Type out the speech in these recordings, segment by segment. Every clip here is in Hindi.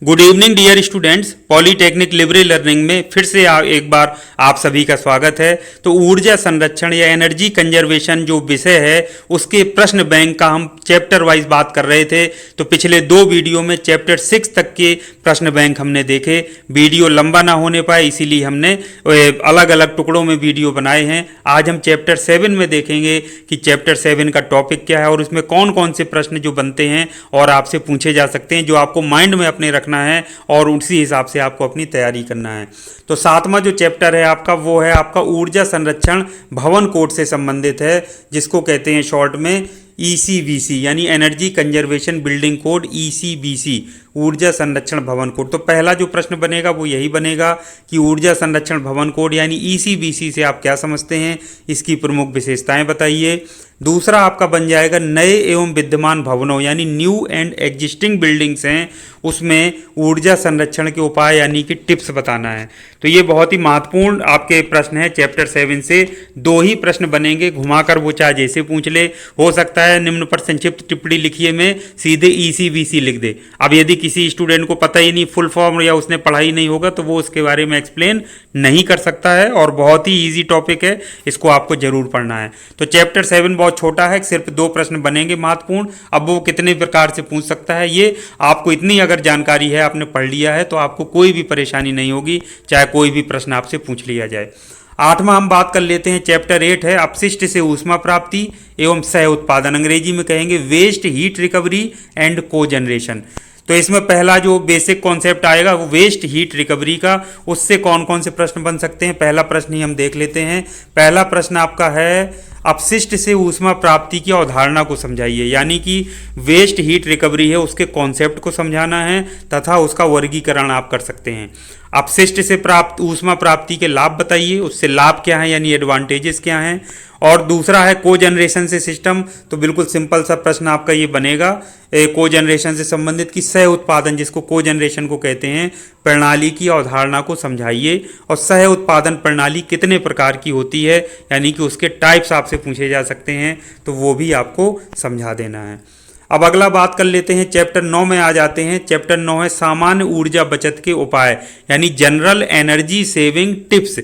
Good evening dear students. Polytechnic libre learning में फिर से एक बार आप सभी का स्वागत है। तो ऊर्जा संरक्षण या एनर्जी कंजर्वेशन जो विषय है उसके प्रश्न बैंक का हम चैप्टर वाइज बात कर रहे थे। तो पिछले दो वीडियो में चैप्टर 6 तक के प्रश्न बैंक हमने देखे। वीडियो लंबा ना होने पाए इसीलिए हमने अलग अलग टुकड़ों में वीडियो बनाए हैं। आज हम चैप्टर 7 में देखेंगे कि चैप्टर 7 का टॉपिक क्या है और उसमें कौन कौन से प्रश्न जो बनते हैं और आपसे पूछे जा सकते हैं, जो आपको माइंड में अपने रखना है और उसी हिसाब से आपको अपनी तैयारी करना है। तो सातवां जो चैप्टर है आपका वो है आपका ऊर्जा संरक्षण भवन कोड से संबंधित है, जिसको कहते हैं शॉर्ट में ECBC यानी energy conservation building code ECBC, ऊर्जा संरक्षण भवन कोड। तो पहला जो प्रश्न बनेगा वो यही बनेगा कि ऊर्जा संरक्षण भवन कोड यानी ECBC से आप क्या समझते हैं, इसकी प्रमुख विशेषताएं बताइए। दूसरा आपका बन जाएगा नए एवं विद्यमान भवनों यानी न्यू एंड एग्जिस्टिंग बिल्डिंग्स हैं, उसमें ऊर्जा संरक्षण के उपाय यानी कि टिप्स बताना है। तो ये बहुत ही महत्वपूर्ण आपके प्रश्न है। चैप्टर 7 से दो ही प्रश्न बनेंगे, घुमाकर वो चाहे जैसे पूछ ले। हो सकता है निम्न पर संक्षिप्त टिप्पणी लिखिए में सीधे ECBC लिख दे। अब यदि किसी स्टूडेंट को पता ही नहीं फुल फॉर्म या उसने पढ़ा ही नहीं होगा तो वो उसके बारे में एक्सप्लेन नहीं कर सकता है, और बहुत ही ईजी टॉपिक है, इसको आपको जरूर पढ़ना है। तो चैप्टर 7 बहुत छोटा है, सिर्फ दो प्रश्न बनेंगे महत्वपूर्ण। अब वो कितने प्रकार से पूछ सकता है, ये आपको इतनी अगर जानकारी है, आपने पढ़ लिया है, तो आपको कोई भी परेशानी नहीं होगी, चाहे कोई भी प्रश्न आपसे पूछ लिया जाए। आठवां हम बात कर लेते हैं, चैप्टर 8 है अपशिष्ट से ऊष्मा प्राप्ति एवं सह उत्पादन, अंग्रेजी में कहेंगे वेस्ट हीट रिकवरी एंड को जनरेशन। तो इसमें पहला जो बेसिक कॉन्सेप्ट आएगा वो वेस्ट हीट रिकवरी का, उससे कौन कौन से प्रश्न बन सकते हैं, पहला प्रश्न ही हम देख लेते हैं। पहला प्रश्न आपका है अपशिष्ट से ऊष्मा प्राप्ति की अवधारणा को समझाइए, यानी कि वेस्ट हीट रिकवरी है उसके कॉन्सेप्ट को समझाना है तथा उसका वर्गीकरण आप कर सकते हैं। अपशिष्ट से प्राप्त ऊष्मा प्राप्ति के लाभ बताइए, उससे लाभ क्या है यानी एडवांटेजेस क्या हैं। और दूसरा है को जनरेशन से सिस्टम, तो बिल्कुल सिंपल सा प्रश्न आपका ये बनेगा को जनरेशन से संबंधित कि सह उत्पादन, जिसको को जनरेशन को कहते हैं, प्रणाली की अवधारणा को समझाइए। और सह उत्पादन प्रणाली कितने प्रकार की होती है यानी कि उसके टाइप्स आपसे पूछे जा सकते हैं, तो वो भी आपको समझा देना है। अब अगला बात कर लेते हैं, चैप्टर 9 में आ जाते हैं। चैप्टर 9 है सामान्य ऊर्जा बचत के उपाय यानी जनरल एनर्जी सेविंग टिप्स।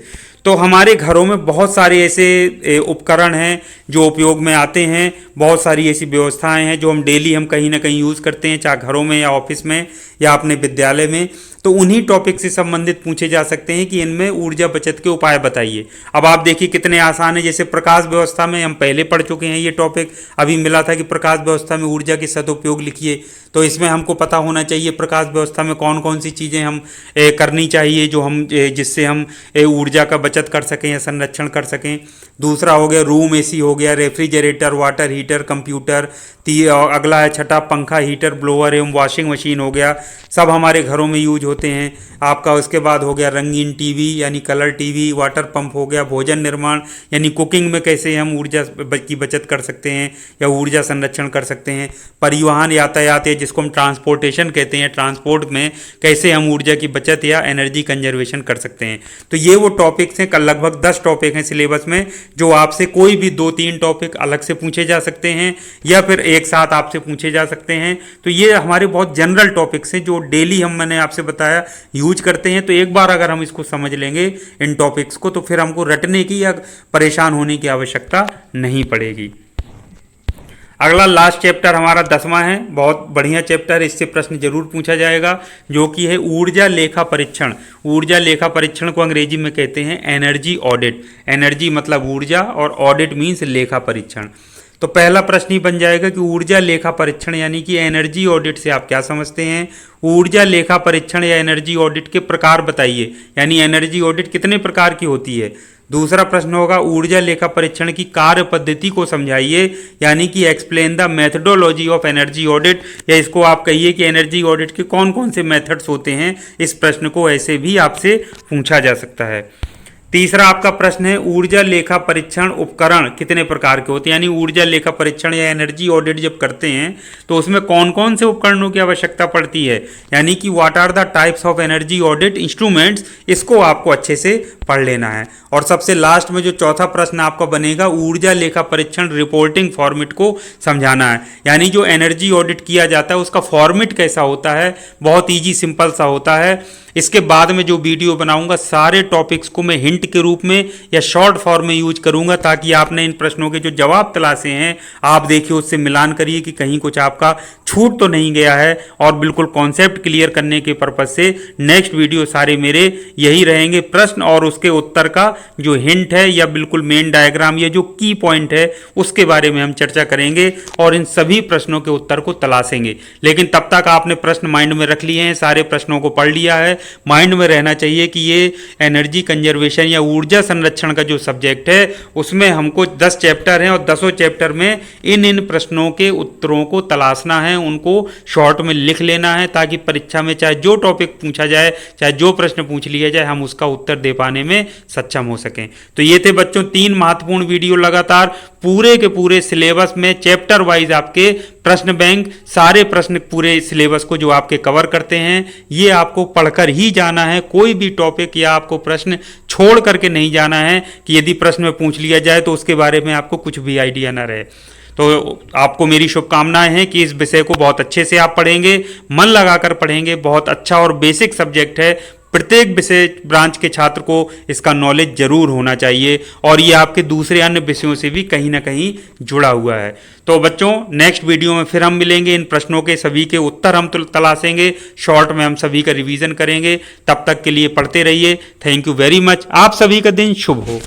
तो हमारे घरों में बहुत सारे ऐसे उपकरण हैं जो उपयोग में आते हैं, बहुत सारी ऐसी व्यवस्थाएं हैं जो हम डेली कहीं ना कहीं यूज़ करते हैं, चाहे घरों में या ऑफिस में या अपने विद्यालय में। तो उन्हीं टॉपिक से संबंधित पूछे जा सकते हैं कि इनमें ऊर्जा बचत के उपाय बताइए। अब आप देखिए कितने आसान है, जैसे प्रकाश व्यवस्था में हम पहले पढ़ चुके हैं ये टॉपिक, अभी मिला था कि प्रकाश व्यवस्था में ऊर्जा के सदुपयोग लिखिए। तो इसमें हमको पता होना चाहिए प्रकाश व्यवस्था में कौन कौन सी चीज़ें हम करनी चाहिए जो हम जिससे हम ऊर्जा का बचत कर सकें या संरक्षण कर सकें। दूसरा हो गया रूम AC हो गया, रेफ्रिजरेटर, वाटर हीटर, कंप्यूटर। अगला है छठा पंखा, हीटर, ब्लोअर एवं वॉशिंग मशीन हो गया, सब हमारे घरों में यूज होते हैं आपका। उसके बाद हो गया रंगीन टीवी यानी कलर टीवी, वाटर पंप हो गया, भोजन निर्माण यानी कुकिंग में कैसे हम ऊर्जा की बचत कर सकते हैं या ऊर्जा संरक्षण कर सकते हैं। परिवहन यातायात है जिसको हम ट्रांसपोर्टेशन कहते हैं, ट्रांसपोर्ट में कैसे हम ऊर्जा की बचत या एनर्जी कंजर्वेशन कर सकते हैं। तो ये वो टॉपिक्स हैं, कल लगभग 10 टॉपिक हैं सिलेबस में, जो आपसे कोई भी 2-3 टॉपिक अलग से पूछे जा सकते हैं या फिर एक साथ आपसे पूछे जा सकते हैं। तो ये हमारे बहुत जनरल टॉपिक्स हैं जो डेली मैंने आपसे बताया यूज करते हैं। तो एक बार अगर हम इसको समझ लेंगे इन टॉपिक्स को, तो फिर हमको रटने की या परेशान होने की आवश्यकता नहीं पड़ेगी। अगला लास्ट चैप्टर हमारा 10वां है, बहुत बढ़िया चैप्टर, इससे प्रश्न जरूर पूछा जाएगा, जो कि है ऊर्जा लेखा परीक्षण। ऊर्जा लेखा परीक्षण को अंग्रेजी में कहते हैं एनर्जी ऑडिट। एनर्जी मतलब ऊर्जा और ऑडिट मीन्स लेखा परीक्षण। तो पहला प्रश्न ही बन जाएगा कि ऊर्जा लेखा परीक्षण यानी कि एनर्जी ऑडिट से आप क्या समझते हैं। ऊर्जा लेखा परीक्षण या एनर्जी ऑडिट के प्रकार बताइए, यानी एनर्जी ऑडिट कितने प्रकार की होती है। दूसरा प्रश्न होगा ऊर्जा लेखा परीक्षण की कार्य पद्धति को समझाइए, यानी कि explain the methodology of energy audit, या इसको आप कहिए कि एनर्जी ऑडिट के कौन कौन से मेथड्स होते हैं। इस प्रश्न को ऐसे भी आपसे पूछा जा सकता है। तीसरा आपका प्रश्न है ऊर्जा लेखा परीक्षण उपकरण कितने प्रकार के होते हैं, यानी ऊर्जा लेखा परीक्षण या एनर्जी ऑडिट जब करते हैं तो उसमें कौन कौन से उपकरणों की आवश्यकता पड़ती है, यानी कि what are the types of energy audit instruments, इसको आपको अच्छे से पढ़ लेना है। और सबसे लास्ट में जो चौथा प्रश्न आपका बनेगा, ऊर्जा लेखा परीक्षण रिपोर्टिंग फॉर्मेट को समझाना है। यानी जो एनर्जी ऑडिट किया जाता है उसका फॉर्मेट कैसा होता है, बहुत ईजी सिंपल सा होता है। इसके बाद में जो वीडियो बनाऊंगा सारे टॉपिक्स को मैं हिंट के रूप में या शॉर्ट फॉर्म में यूज करूंगा, ताकि आपने इन प्रश्नों के जो जवाब तलाशे हैं आप देखिए, उससे मिलान करिए कि कहीं कुछ आपका छूट तो नहीं गया है। और बिल्कुल कॉन्सेप्ट क्लियर करने के पर्पज से नेक्स्ट वीडियो सारे मेरे यही रहेंगे, प्रश्न और उसके उत्तर का जो हिंट है या बिल्कुल मेन डायग्राम या जो की पॉइंट है उसके बारे में हम चर्चा करेंगे और इन सभी प्रश्नों के उत्तर को तलाशेंगे। लेकिन तब तक आपने प्रश्न माइंड में रख लिए हैं, सारे प्रश्नों को पढ़ लिया है, माइंड में रहना चाहिए कि ये एनर्जी कंजर्वेशन या ऊर्जा संरक्षण का जो सब्जेक्ट है उसमें हमको 10 चैप्टर हैं और 10 चैप्टर में इन प्रश्नों के उत्तरों को तलाशना है, उनको शॉर्ट में लिख लेना है, ताकि परीक्षा में चाहे जो टॉपिक पूछा जाए, चाहे जो प्रश्न पूछ लिया जाए, हम उसका उत्तर दे पाने में सक्षम हो सकें। तो ये थे बच्चों 3 महत्वपूर्ण वीडियो लगातार पूरे के पूरे सिलेबस में चैप्टर वाइज आपके प्रश्न बैंक, सारे प्रश्न पूरे सिलेबस को जो आपके कवर करते हैं, ये आपको पढ़कर ही जाना है। कोई भी टॉपिक या आपको प्रश्न छोड़ करके नहीं जाना है कि यदि प्रश्न में पूछ लिया जाए तो उसके बारे में आपको कुछ भी आइडिया ना रहे। तो आपको मेरी शुभकामनाएं हैं कि इस विषय को बहुत अच्छे से आप पढ़ेंगे, मन लगाकर पढ़ेंगे। बहुत अच्छा और बेसिक सब्जेक्ट है, प्रत्येक विषय ब्रांच के छात्र को इसका नॉलेज जरूर होना चाहिए और ये आपके दूसरे अन्य विषयों से भी कहीं ना कहीं जुड़ा हुआ है। तो बच्चों नेक्स्ट वीडियो में फिर हम मिलेंगे, इन प्रश्नों के सभी के उत्तर हम तलाशेंगे, शॉर्ट में हम सभी का रिवीजन करेंगे। तब तक के लिए पढ़ते रहिए। Thank you very much. आप सभी का दिन शुभ हो।